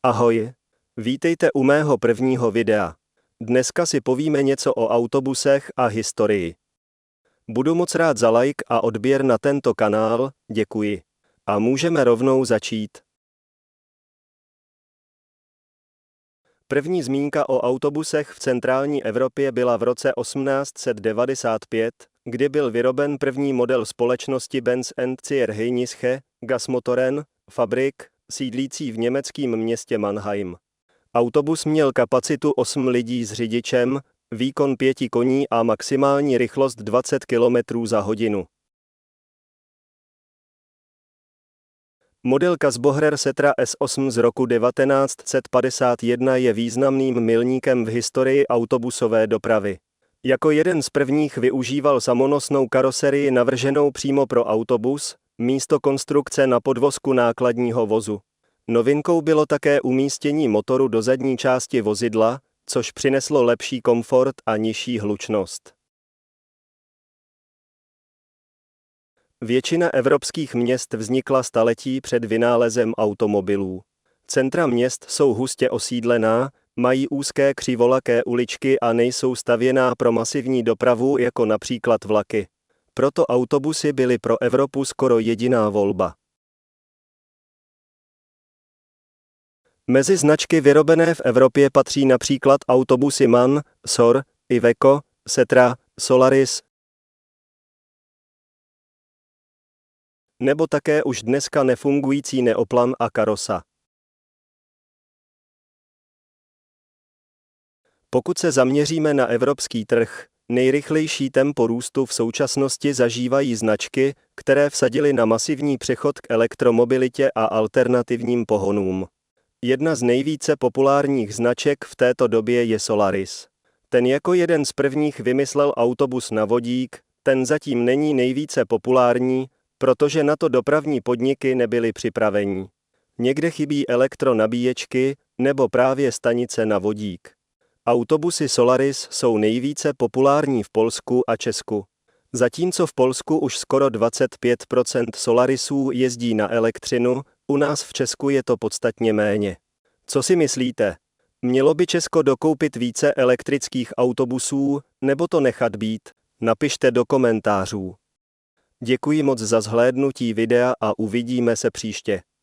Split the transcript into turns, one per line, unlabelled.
Ahoj, vítejte u mého prvního videa. Dneska si povíme něco o autobusech a historii. Budu moc rád za like a odběr na tento kanál, děkuji. A můžeme rovnou začít. První zmínka o autobusech v centrální Evropě byla v roce 1895, kdy byl vyroben první model společnosti Benz & Cia Heinische Gasmotoren, fabrik, sídlící v německém městě Mannheim. Autobus měl kapacitu 8 lidí s řidičem, výkon 5 koní a maximální rychlost 20 km za hodinu. Model Kasbohrer Setra S8 z roku 1951 je významným milníkem v historii autobusové dopravy. Jako jeden z prvních využíval samonosnou karoserii navrženou přímo pro autobus, místo konstrukce na podvozku nákladního vozu. Novinkou bylo také umístění motoru do zadní části vozidla, což přineslo lepší komfort a nižší hlučnost. Většina evropských měst vznikla staletí před vynálezem automobilů. Centra měst jsou hustě osídlená, mají úzké křivolaké uličky a nejsou stavěná pro masivní dopravu jako například vlaky. Proto autobusy byly pro Evropu skoro jediná volba. Mezi značky vyrobené v Evropě patří například autobusy MAN, SOR, Iveco, Setra, Solaris, nebo také už dneska nefungující Neoplan a Karosa. Pokud se zaměříme na evropský trh, nejrychlejší tempo růstu v současnosti zažívají značky, které vsadily na masivní přechod k elektromobilitě a alternativním pohonům. Jedna z nejvíce populárních značek v této době je Solaris. Ten jako jeden z prvních vymyslel autobus na vodík, ten zatím není nejvíce populární, protože na to dopravní podniky nebyly připraveni. Někde chybí elektronabíječky nebo právě stanice na vodík. Autobusy Solaris jsou nejvíce populární v Polsku a Česku. Zatímco v Polsku už skoro 25% Solarisů jezdí na elektřinu, u nás v Česku je to podstatně méně. Co si myslíte? Mělo by Česko dokoupit více elektrických autobusů, nebo to nechat být? Napište do komentářů. Děkuji moc za zhlédnutí videa a uvidíme se příště.